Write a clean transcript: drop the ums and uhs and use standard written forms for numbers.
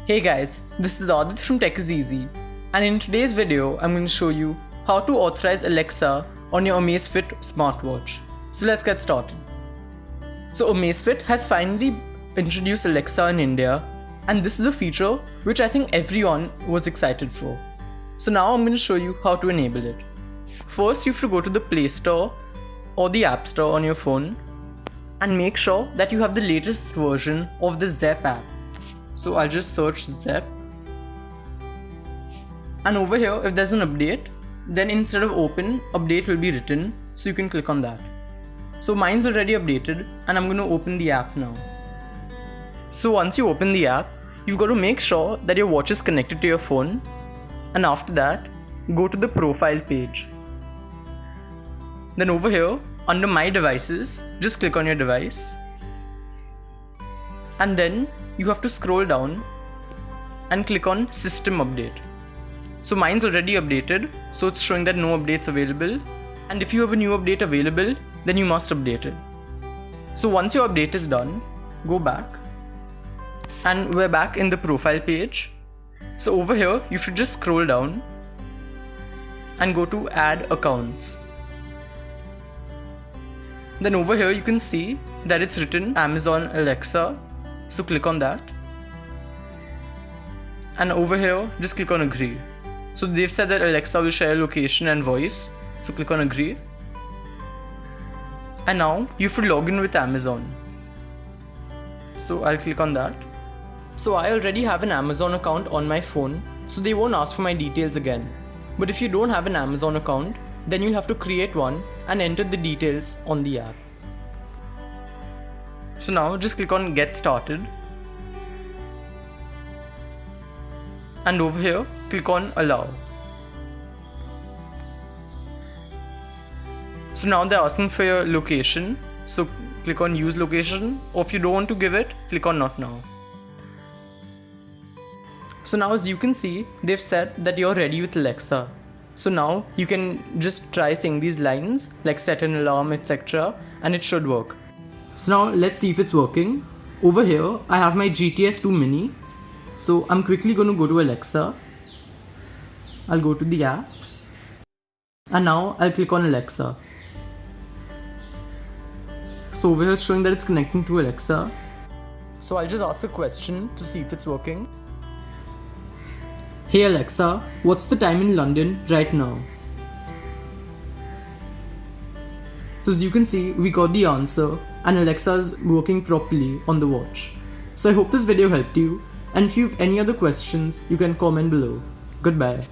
Hey guys, this is Adit from Tech is Easy, and in today's video I'm going to show you how to authorize Alexa on your Amazfit smartwatch. So let's get started. So Amazfit has finally introduced Alexa in India, and this is a feature which I think everyone was excited for. So now I'm going to show you how to enable it. First, you have to go to the Play Store or the App Store on your phone and make sure that you have the latest version of the Zepp app. So I'll just search Zepp, and over here if there's an update, then instead of open, update will be written, so you can click on that. So mine's already updated and I'm going to open the app now. So once you open the app, you've got to make sure that your watch is connected to your phone, and after that go to the profile page. Then over here under my devices, just click on your device, and then you have to scroll down and click on system update. So mine's already updated, so it's showing that no updates available, and if you have a new update available, then you must update it. So once your update is done, go back, and we're back in the profile page. So over here you should just scroll down and go to add accounts. Then over here you can see that it's written Amazon Alexa, so click on that, and over here just click on agree. So they've said that Alexa will share location and voice, so click on agree, and now you have to log in with Amazon, so I'll click on that. So I already have an Amazon account on my phone, so they won't ask for my details again. But if you don't have an Amazon account, then you'll have to create one and enter the details on the app. So now just click on get started, and over here click on allow. So now they're asking for your location, so click on use location, or if you don't want to give it, click on not now. So now as you can see, they've said that you're ready with Alexa. So now you can just try saying these lines like set an alarm, etc., and it should work. So now let's see if it's working. Over here I have my GTS 2 mini, so I'm quickly going to go to Alexa. I'll go to the apps, and now I'll click on Alexa. So over here it's showing that it's connecting to Alexa. So I'll just ask a question to see if it's working. Hey Alexa, what's the time in London right now? So as you can see, we got the answer, and Alexa's working properly on the watch. So I hope this video helped you, and if you have any other questions, you can comment below. Goodbye.